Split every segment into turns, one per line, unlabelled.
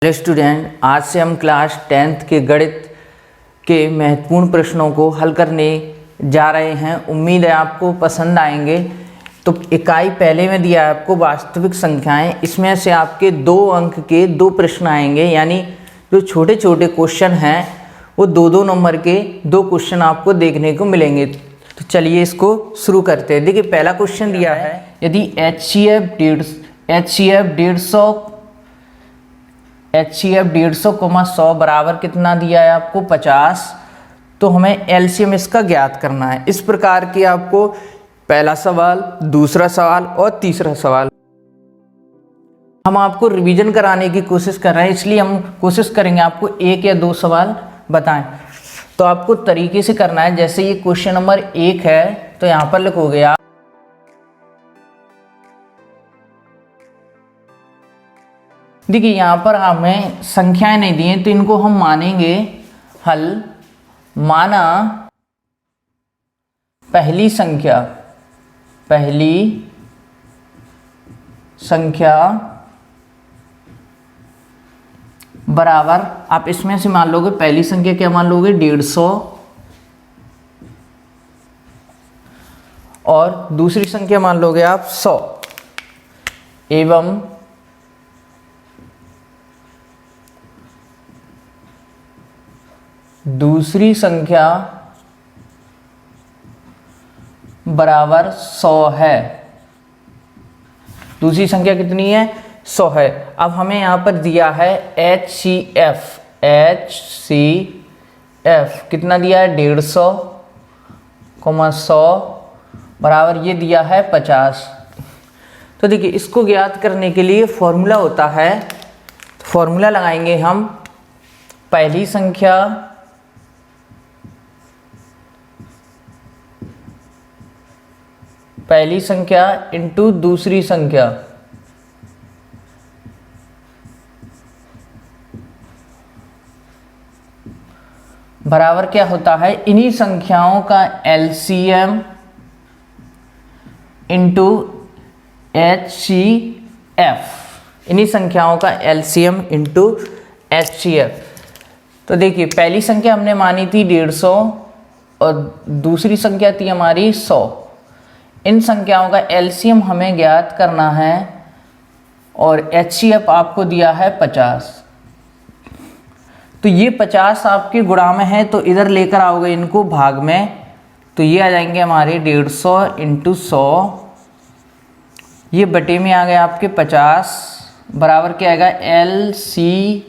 Hello student, आज से हम क्लास 10th के गणित के महत्वपूर्ण प्रश्नों को हल करने जा रहे हैं। उम्मीद है आपको पसंद आएंगे। तो इकाई पहले में दिया है आपको वास्तविक संख्याएं। इसमें से आपके 2 अंक के 2 प्रश्न आएंगे, यानी जो छोटे छोटे क्वेश्चन हैं वो 2-2 नंबर के 2 क्वेश्चन आपको देखने को मिलेंगे। तो चलिए इसको शुरू करते हैं। देखिए पहला क्वेश्चन दिया है, यदि HCF 150, 100 बराबर कितना दिया है आपको 50, तो हमें एलसीएम इसका ज्ञात करना है। इस प्रकार के आपको पहला सवाल, दूसरा सवाल और तीसरा सवाल हम आपको रिवीजन कराने की कोशिश कर रहे हैं, इसलिए हम कोशिश करेंगे आपको 1 या 2 सवाल बताएं। तो आपको तरीके से करना है, जैसे ये क्वेश्चन नंबर 1 है तो यहाँ पर लिखोगे आप देखिए यहाँ पर हमें संख्याएं नहीं दी हैं तो इनको हम मानेंगे हल। माना पहली संख्या बराबर, आप इसमें से मान लोगे पहली संख्या क्या मान लोगे 150 और दूसरी संख्या मान लोगे आप 100 एवं दूसरी संख्या बराबर 100 है। दूसरी संख्या कितनी है 100 है। अब हमें यहां पर दिया है HCF कितना दिया है 150, 100 बराबर ये दिया है 50। तो देखिए इसको ज्ञात करने के लिए फॉर्मूला होता है, फॉर्मूला लगाएंगे हम। पहली संख्या इंटू दूसरी संख्या बराबर क्या होता है, इन्हीं संख्याओं का एलसीएम इंटू HCF, इन्हीं संख्याओं का एलसीएम इंटू HCF। तो देखिए पहली संख्या हमने मानी थी 150 और दूसरी संख्या थी हमारी 100। इन संख्याओं का एलसीएम हमें ज्ञात करना है और HCF आपको दिया है 50। तो ये 50 आपके गुणा में है तो इधर लेकर आओगे इनको भाग में, तो ये आ जाएंगे हमारे 150 इंटू 100, ये बटे में आ गए आपके 50 बराबर क्या आएगा LCM।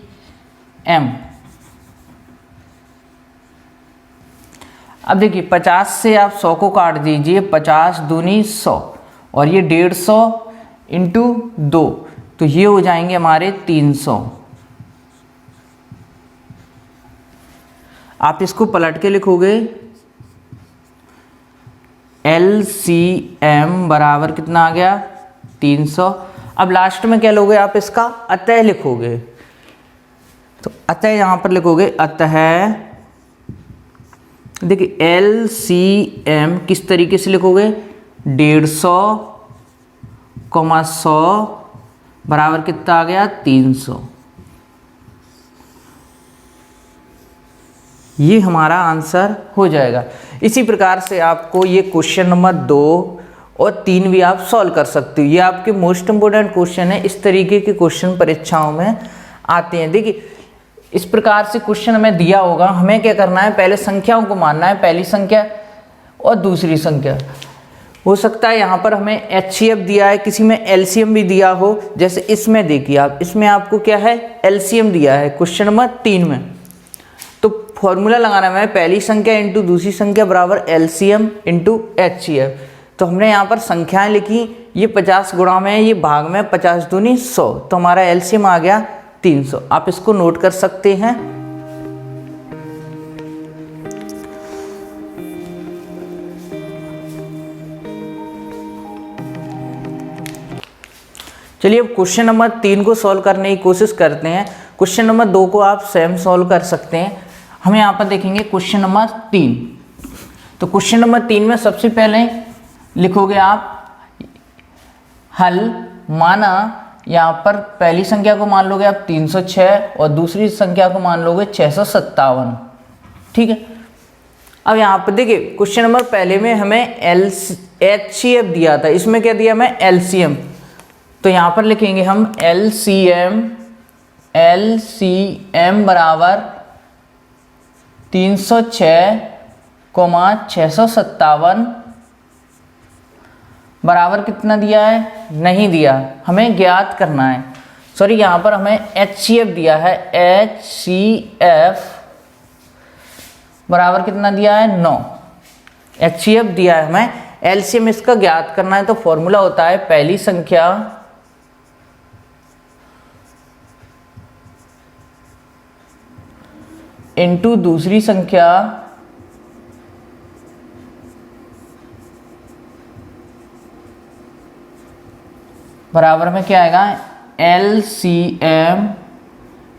अब देखिए 50 से आप 100 को काट दीजिए, 50 दूनी 100 और ये 150 इंटू 2, तो ये हो जाएंगे हमारे 300। आप इसको पलट के लिखोगे LCM बराबर कितना आ गया 300। अब लास्ट में क्या लोगे आप इसका अतः लिखोगे, तो अतः यहां पर लिखोगे अतः। देखिए LCM किस तरीके से लिखोगे 150, 100 बराबर कितना आ गया 300। ये हमारा आंसर हो जाएगा। इसी प्रकार से आपको ये क्वेश्चन नंबर 2 और 3 भी आप सॉल्व कर सकते हो। ये आपके मोस्ट इंपोर्टेंट क्वेश्चन है, इस तरीके के क्वेश्चन परीक्षाओं में आते हैं। देखिए इस प्रकार से क्वेश्चन हमें दिया होगा, हमें क्या करना है पहले संख्याओं को मानना है, पहली संख्या और दूसरी संख्या। हो सकता है यहाँ पर हमें HCF दिया है, किसी में LCM भी दिया हो, जैसे इसमें देखिए आप, इसमें आपको क्या है LCM दिया है क्वेश्चन नंबर 3 में। तो फॉर्मूला लगाना है पहली संख्या इंटू दूसरी संख्या बराबर LCM इंटू HCF। तो हमने यहाँ पर संख्याएं लिखी, ये 50 गुणा में, ये भाग में, 50 दूनी 100, तो हमारा LCM आ गया 300। आप इसको नोट कर सकते हैं। चलिए अब क्वेश्चन नंबर 3 को सॉल्व करने की कोशिश करते हैं। क्वेश्चन नंबर 2 को आप स्वयं सॉल्व कर सकते हैं। हम यहाँ पर देखेंगे क्वेश्चन नंबर 3। तो क्वेश्चन नंबर 3 में सबसे पहले लिखोगे आप हल। माना यहाँ पर पहली संख्या को मान लोगे आप 306 और दूसरी संख्या को मान लोगे 657। ठीक है, अब यहाँ पर देखिए क्वेश्चन नंबर पहले में हमें HCF दिया था, इसमें क्या दिया हमें LCM। तो यहाँ पर लिखेंगे हम LCM बराबर 306,657 बराबर कितना दिया है, नहीं दिया, हमें ज्ञात करना है। सॉरी, यहाँ पर हमें HCF दिया है, HCF बराबर कितना दिया है, 9। HCF दिया है हमें, LCM इसका ज्ञात करना है। तो फॉर्मूला होता है पहली संख्या इनटू दूसरी संख्या बराबर में क्या आएगा, LCM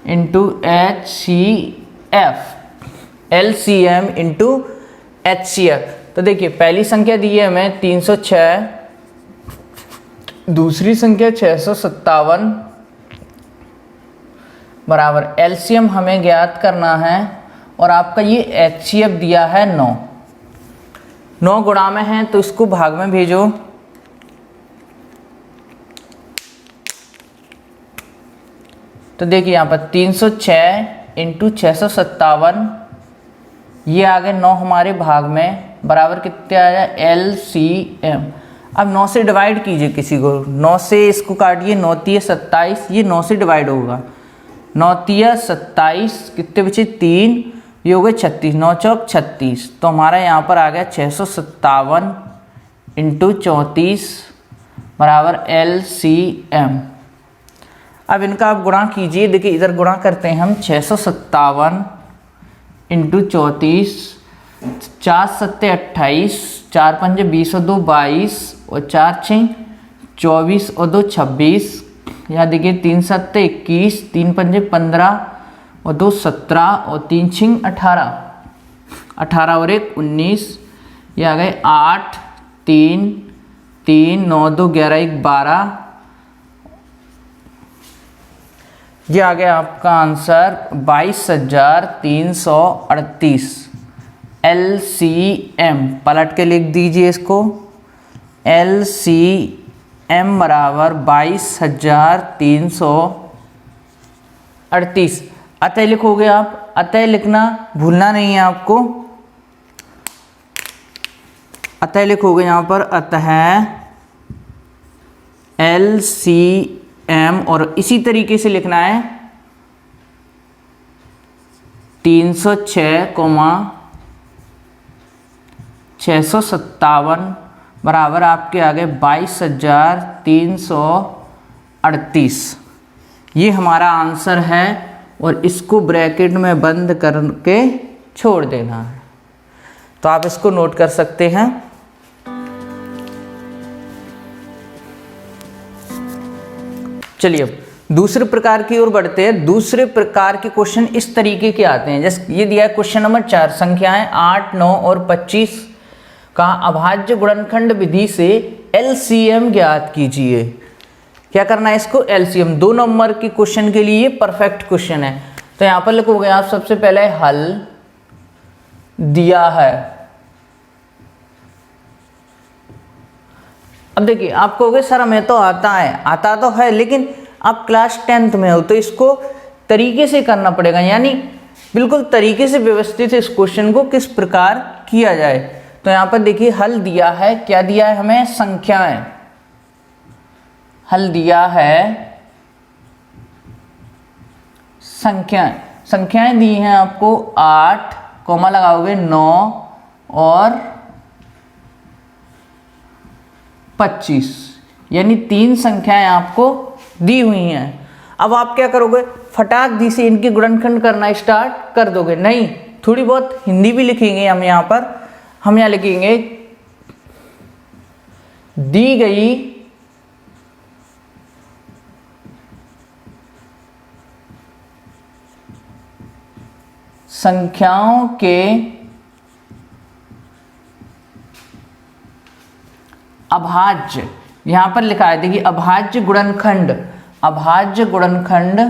into HCF, LCM into HCF। तो देखिए पहली संख्या दी है हमें 306, दूसरी संख्या 657 बराबर LCM हमें ज्ञात करना है और आपका ये HCF दिया है 9। 9 गुणा में है तो इसको भाग में भेजो। तो देखिए यहाँ पर 306 इंटू 657, ये आ गए 9 हमारे भाग में, बराबर कितने आया, LCM। अब 9 से डिवाइड कीजिए किसी को, 9 से इसको काटिए, 9 तिया 27, ये 9 से डिवाइड होगा, 9 तिया 27, कितने बचे 3, ये हो गए 36, 9 चौक 36। तो हमारा यहाँ पर आ गया 657 इंटू 34 बराबर LCM। अब इनका आप गुणा कीजिए, देखिए इधर गुणा करते हैं हम, 657 इंटू 34, 4 सत्ते 28, 4 पंजे 20 और 2 22 और 4 6 24 और 2 26। यहाँ देखिए 3 सत्ते 21, 3 पंजे 15 और 2 17 और 3 छिंग 18, 18 और 1 19। ये आ गए 8 3 3 9 2 11 1 12। ये आ गया आपका आंसर 22,338। LCM पलट के लिख दीजिए इसको, LCM बराबर 22,338। अतः लिखोगे आप, अतः लिखना भूलना नहीं है आपको। अतः लिखोगे यहाँ पर, अतः LCM और इसी तरीके से लिखना है 306,657 बराबर आपके आ गए 22,338। ये हमारा आंसर है और इसको ब्रैकेट में बंद करके छोड़ देना है। तो आप इसको नोट कर सकते हैं। चलिए अब दूसरे प्रकार की ओर बढ़ते हैं। दूसरे प्रकार के क्वेश्चन इस तरीके के आते हैं, जैसे ये दिया है क्वेश्चन नंबर 4, संख्याएं 8 9 और 25 का अभाज्य गुणनखंड विधि से LCM ज्ञात कीजिए। क्या करना है इसको, LCM। 2 नंबर के क्वेश्चन के लिए ये परफेक्ट क्वेश्चन है। तो यहां पर लिखोगे आप सबसे पहले हल दिया है। अब देखिए आप कहोगे सर हमें तो आता है, आता तो है, लेकिन आप क्लास 10th में हो तो इसको तरीके से करना पड़ेगा, यानी बिल्कुल तरीके से व्यवस्थित इस क्वेश्चन को किस प्रकार किया जाए। तो यहाँ पर देखिए हल दिया है, क्या दिया है हमें, संख्याएं। हल दिया है संख्याएं, संख्याएं दी हैं आपको 8, कोमा लगाओगे 9 और 25, यानी 3 संख्याएं आपको दी हुई हैं। अब आप क्या करोगे, फटाक दी से इनके गुणनखंड करना स्टार्ट कर दोगे? नहीं, थोड़ी बहुत हिंदी भी लिखेंगे हम यहाँ पर। हम यहाँ लिखेंगे दी गई संख्याओं के अभाज्य, यहां पर लिखा है देखिए अभाज्य गुणनखंड। अभाज्य गुणनखंड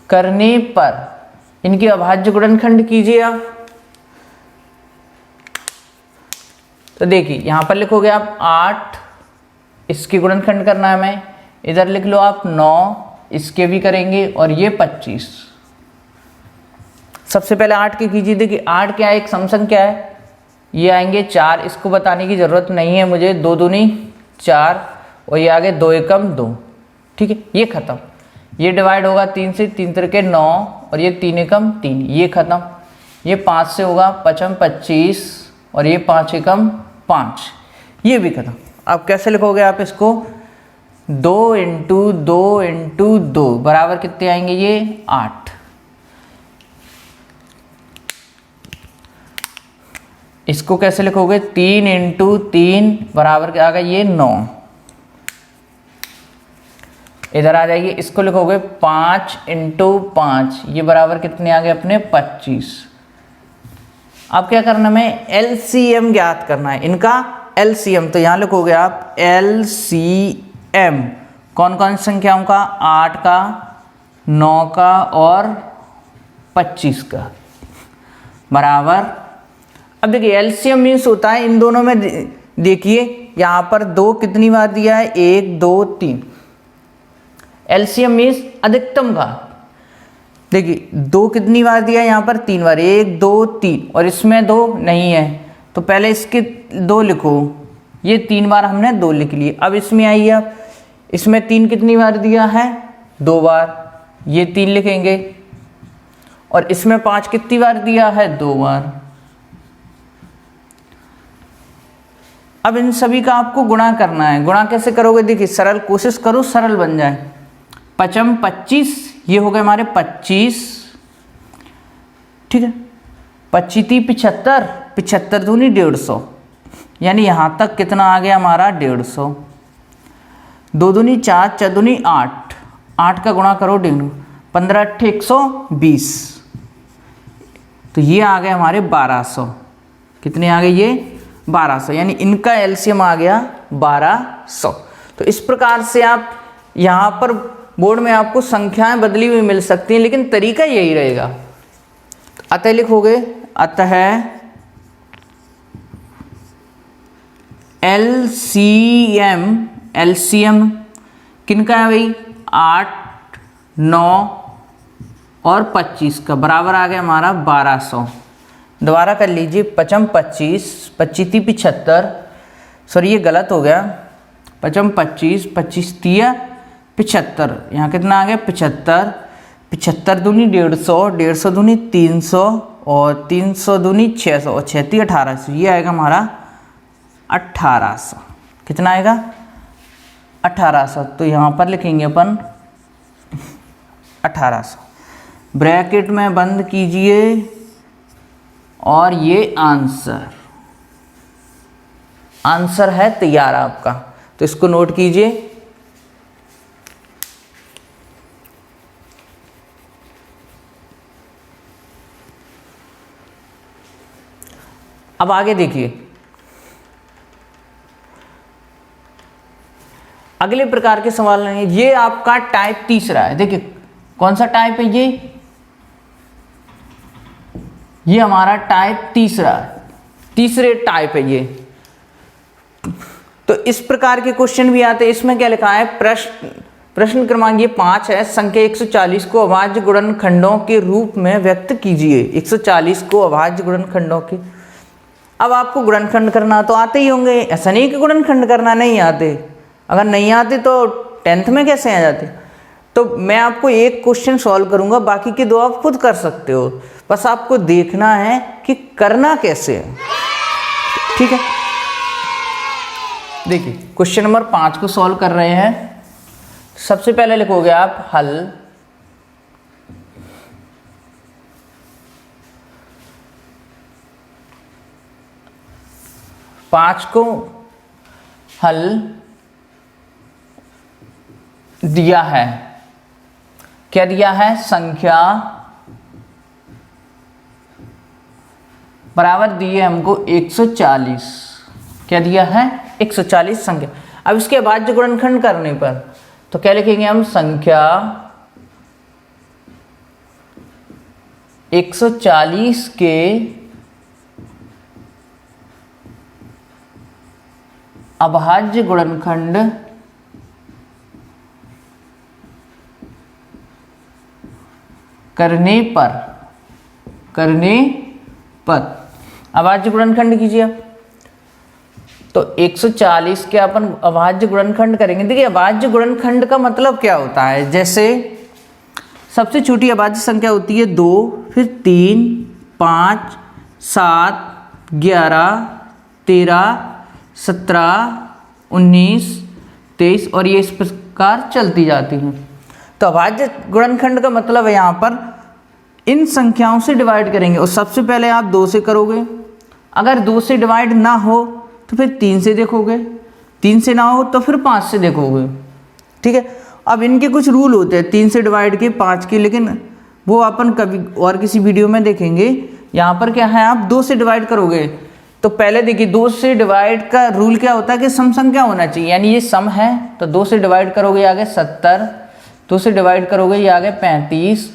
करने पर इनकी अभाज्य गुणनखंड कीजिए आप। तो देखिए यहां पर लिखोगे आप 8, इसकी गुणनखंड करना है हमें, इधर लिख लो आप 9, इसके भी करेंगे, और ये 25। सबसे पहले 8 के कीजिए। देखिए 8 क्या है, एक सम संख्या है, ये आएंगे 4, इसको बताने की जरूरत नहीं है मुझे, 2 दूनी 4, और ये आगे 2 एकम 2, ठीक है, ये खत्म। ये डिवाइड होगा 3 से, 3 तिरके 9, और ये 3 एकम 3, ये खत्म। ये 5 से होगा 5 25, और ये 5 एकम 5, ये भी खत्म। अब कैसे लिखोगे आप इसको, 2 इंटू 2 इंटू 2 बराबर कितने आएंगे, ये 8। इसको कैसे लिखोगे, 3 इंटू 3 बराबर क्या आ गया, ये 9। इधर आ जाइए, इसको लिखोगे 5 इंटू 5, ये बराबर कितने आ गए अपने 25। अब क्या करना है, एलसीएम ज्ञात करना है इनका, एलसीएम। तो यहां लिखोगे आप एलसीएम, कौन कौन सी संख्याओं का, 8 का, 9 का और 25 का, बराबर। अब देखिए एलसीएम मीन्स होता है इन दोनों में, देखिए यहां पर 2 कितनी बार दिया है, 1 2 3। एलसीएम मीन्स अधिकतम का, देखिए 2 कितनी बार दिया है, यहाँ पर 3 बार, 1 2 3, और इसमें 2 नहीं है, तो पहले इसके 2 लिखो, ये 3 बार हमने 2 लिख लिए। अब इसमें आइए आप, इसमें 3 कितनी बार दिया है, 2 बार, ये 3 लिखेंगे, और इसमें 5 कितनी बार दिया है, 2 बार। अब इन सभी का आपको गुणा करना है। गुणा कैसे करोगे, देखिए सरल, कोशिश करो सरल बन जाए। 5 25, ये हो गए हमारे 25, ठीक है, 25 75, 75 दूनी 150, यानी यहां तक कितना आ गया हमारा 150। 2 दूनी 4, 4 दूनी 8, 8 का गुणा करो 1.5, 15 8 120, तो ये आ गए हमारे 1200। कितने आ गए ये 1200, यानी इनका एलसीएम आ गया 1200। तो इस प्रकार से आप यहाँ पर बोर्ड में आपको संख्याएं बदली हुई मिल सकती हैं, लेकिन तरीका यही रहेगा। अतः लिखोगे, अतः एलसीएम, एलसीएम किनका है भाई, 8 9 और 25 का, बराबर आ गया हमारा 1200। दोबारा कर लीजिए, 5 25, 25 75, सॉरी ये गलत हो गया, 5 25, 25 3 75, यहाँ कितना आ गया 75, 75 दूनी 150, 150 दूनी 300, और 300 दूनी 600, और 6 1800, ये आएगा हमारा 1800। कितना आएगा 1800, तो यहाँ पर लिखेंगे अपन 1800, ब्रैकेट में बंद कीजिए, और ये आंसर है तैयार आपका। तो इसको नोट कीजिए। अब आगे देखिए, अगले प्रकार के सवाल लेंगे। ये आपका टाइप तीसरा है। देखिए कौन सा टाइप है ये हमारा टाइप तीसरा, तीसरे टाइप है ये। तो इस प्रकार के क्वेश्चन भी आते हैं। इसमें क्या लिखा है, प्रश्न क्रमांक ये 5 है, संख्या 140 को अभाज्य गुणनखंडों के रूप में व्यक्त कीजिए। 140 को अभाज्य गुणनखंडों के, अब आपको गुणनखंड करना तो आते ही होंगे, ऐसा नहीं कि गुणनखंड करना नहीं आते। अगर नहीं आते तो 10th में कैसे आ जाते। तो मैं आपको एक क्वेश्चन सॉल्व करूंगा, बाकी के 2 आप खुद कर सकते हो, बस आपको देखना है कि करना कैसे है, ठीक है। देखिए क्वेश्चन नंबर 5 को सॉल्व कर रहे हैं। सबसे पहले लिखोगे आप हल, पांच को हल दिया है, क्या दिया है, संख्या बराबर दिए हमको 140। क्या दिया है? 140 संख्या। अब इसके अभाज्य गुणनखंड करने पर तो क्या लिखेंगे हम? संख्या 140 के अभाज्य गुणनखंड करने पर अभाज्य गुणनखंड कीजिए। तो 140 के अपन अभाज्य गुणनखंड करेंगे। देखिए अभाज्य गुणनखंड का मतलब क्या होता है, जैसे सबसे छोटी अभाज्य संख्या होती है 2, फिर 3, 5, 7, 11, 13, 17, 19, 23 और ये इस प्रकार चलती जाती हैं। तो अभाज्य गुणनखंड का मतलब है यहाँ पर इन संख्याओं से डिवाइड करेंगे और सबसे पहले आप 2 से करोगे। अगर 2 से डिवाइड ना हो तो फिर 3 से देखोगे, 3 से ना हो तो फिर 5 से देखोगे। ठीक है। अब इनके कुछ रूल होते हैं 3 से डिवाइड के, 5 के, लेकिन वो अपन कभी और किसी वीडियो में देखेंगे। यहाँ पर क्या है, आप 2 से डिवाइड करोगे तो पहले देखिए 2 से डिवाइड का रूल क्या होता है कि सम संख्या होना चाहिए, यानी ये सम है तो 2 से डिवाइड करोगे आगे 70, 2 से डिवाइड करोगे ये आगे 35।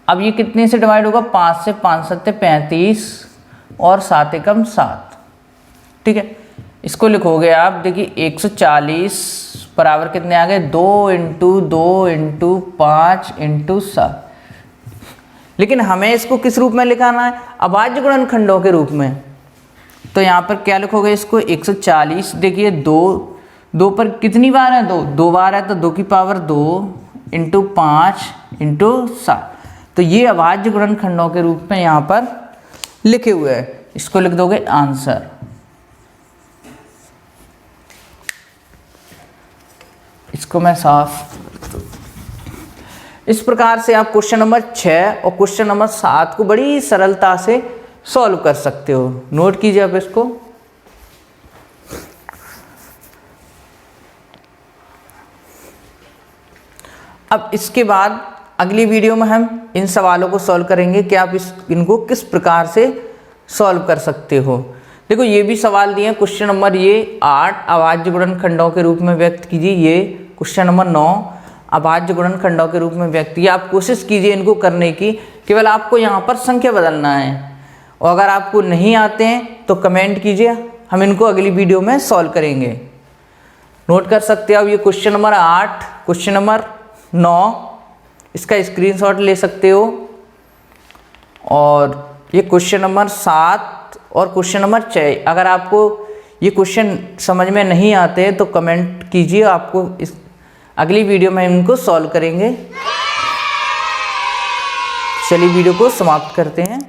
अब ये कितने से डिवाइड होगा? 5 से, 5 7 35 और 7 एकम 7। ठीक है। इसको लिखोगे आप, देखिए 140 बराबर कितने आ गए? 2 × 2 × 5 × 7। लेकिन हमें इसको किस रूप में लिखाना है? अभाज्य गुणनखंडों के रूप में। तो यहाँ पर क्या लिखोगे इसको? 140। देखिए 2 पर कितनी बार है? 2 बार है तो 2 की पावर 2 × 5 × 7। तो ये अभाज्य गुणनखंडों के रूप में यहाँ पर लिखे हुए हैं। इसको लिख दोगे आंसर। इसको मैं साफ, इस प्रकार से आप क्वेश्चन नंबर 6 और क्वेश्चन नंबर 7 को बड़ी सरलता से सॉल्व कर सकते हो। नोट कीजिए आप इसको। अब इसके बाद अगली वीडियो में हम इन सवालों को सॉल्व करेंगे कि आप इनको किस प्रकार से सॉल्व कर सकते हो। देखो ये भी सवाल दिए हैं। क्वेश्चन नंबर ये 8 अभाज्य गुणनखंडों के रूप में व्यक्त कीजिए। ये क्वेश्चन नंबर 9 अभाज्य गुणनखंडों के रूप में व्यक्त किया। आप कोशिश कीजिए इनको करने की, केवल आपको यहाँ पर संख्या बदलना है। और अगर आपको नहीं आते हैं तो कमेंट कीजिए, हम इनको अगली वीडियो में सॉल्व करेंगे। नोट कर सकते हो आप ये क्वेश्चन नंबर 8, क्वेश्चन नंबर 9, इसका स्क्रीनशॉट ले सकते हो। और ये क्वेश्चन नंबर 7 और क्वेश्चन नंबर 6। अगर आपको ये क्वेश्चन समझ में नहीं आते तो कमेंट कीजिए, आपको इस अगली वीडियो में इनको सॉल्व करेंगे। चलिए वीडियो को समाप्त करते हैं।